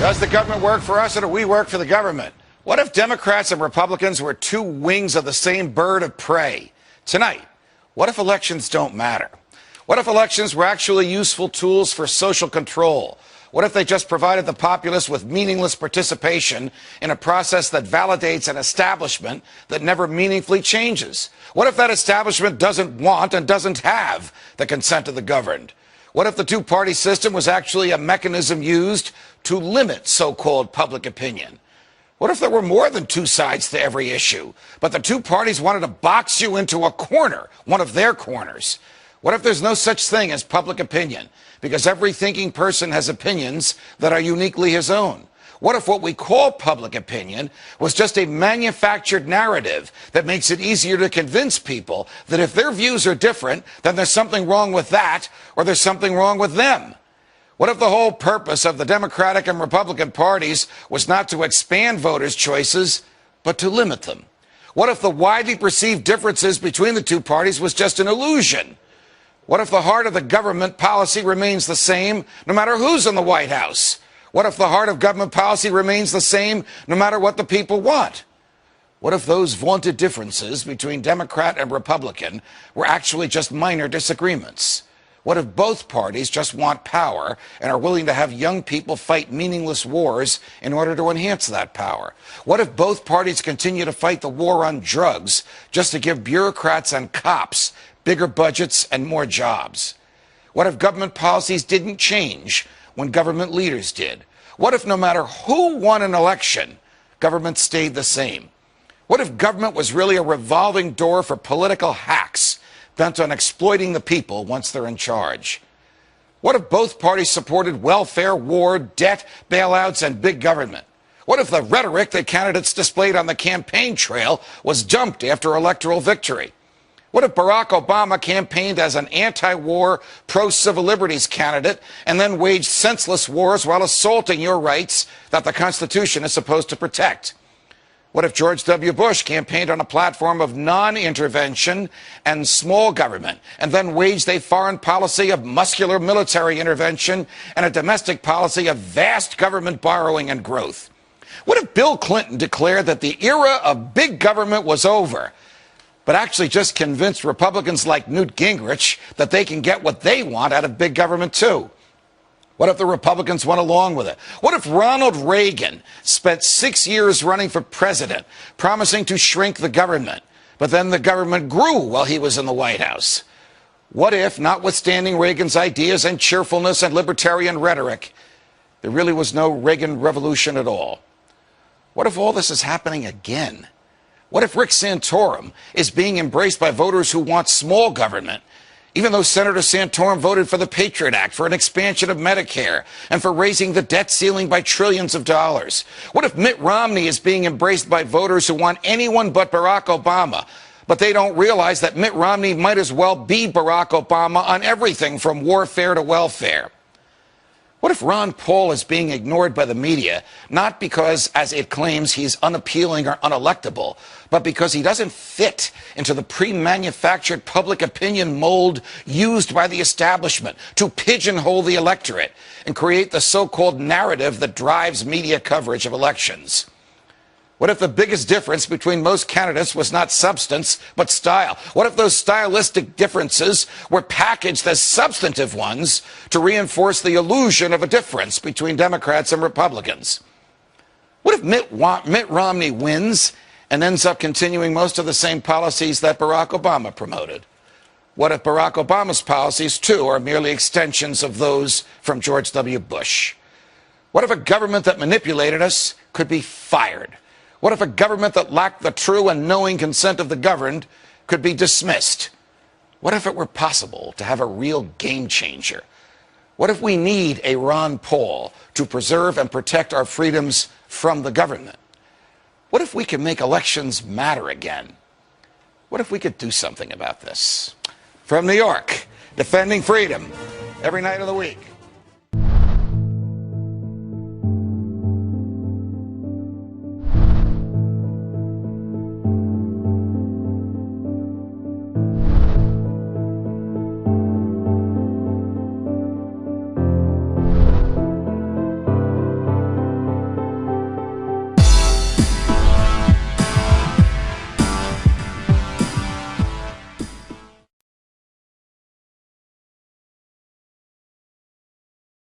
Does the government work for us or do we work for the government? What if Democrats and Republicans were two wings of the same bird of prey? Tonight, what if elections don't matter? What if elections were actually useful tools for social control? What if they just provided the populace with meaningless participation in a process that validates an establishment that never meaningfully changes? What if that establishment doesn't want and doesn't have the consent of the governed? What if the two-party system was actually a mechanism used to limit so-called public opinion? What if there were more than two sides to every issue, but the two parties wanted to box you into a corner, one of their corners? What if there's no such thing as public opinion, because every thinking person has opinions that are uniquely his own? What if what we call public opinion was just a manufactured narrative that makes it easier to convince people that if their views are different, then there's something wrong with that, or there's something wrong with them? What if the whole purpose of the Democratic and Republican parties was not to expand voters' choices, but to limit them? What if the widely perceived differences between the two parties was just an illusion? What if the heart of the government policy remains the same no matter who's in the White House? What if the heart of government policy remains the same no matter what the people want? What if those vaunted differences between Democrat and Republican were actually just minor disagreements? What if both parties just want power and are willing to have young people fight meaningless wars in order to enhance that power? What if both parties continue to fight the war on drugs just to give bureaucrats and cops bigger budgets and more jobs? What if government policies didn't change when government leaders did? What if no matter who won an election, government stayed the same? What if government was really a revolving door for political hacks bent on exploiting the people once they're in charge? What if both parties supported welfare, war, debt, bailouts, and big government? What if the rhetoric that candidates displayed on the campaign trail was dumped after electoral victory? What if Barack Obama campaigned as an anti-war, pro-civil liberties candidate and then waged senseless wars while assaulting your rights that the Constitution is supposed to protect? What if George W. Bush campaigned on a platform of non-intervention and small government and then waged a foreign policy of muscular military intervention and a domestic policy of vast government borrowing and growth? What if Bill Clinton declared that the era of big government was over, but actually just convinced Republicans like Newt Gingrich that they can get what they want out of big government too? What if the Republicans went along with it? What if Ronald Reagan spent 6 years running for president, promising to shrink the government, but then the government grew while he was in the White House? What if, notwithstanding Reagan's ideas and cheerfulness and libertarian rhetoric, there really was no Reagan revolution at all? What if all this is happening again? What if Rick Santorum is being embraced by voters who want small government, even though Senator Santorum voted for the Patriot Act, for an expansion of Medicare, and for raising the debt ceiling by trillions of dollars? What if Mitt Romney is being embraced by voters who want anyone but Barack Obama, but they don't realize that Mitt Romney might as well be Barack Obama on everything from warfare to welfare? What if Ron Paul is being ignored by the media, not because, as it claims, he's unappealing or unelectable, but because he doesn't fit into the pre-manufactured public opinion mold used by the establishment to pigeonhole the electorate and create the so-called narrative that drives media coverage of elections? What if the biggest difference between most candidates was not substance, but style? What if those stylistic differences were packaged as substantive ones to reinforce the illusion of a difference between Democrats and Republicans? What if Mitt Romney wins and ends up continuing most of the same policies that Barack Obama promoted? What if Barack Obama's policies, too, are merely extensions of those from George W. Bush? What if a government that manipulated us could be fired? What if a government that lacked the true and knowing consent of the governed could be dismissed? What if it were possible to have a real game changer? What if we need a Ron Paul to preserve and protect our freedoms from the government? What if we could make elections matter again? What if we could do something about this? From New York, defending freedom every night of the week.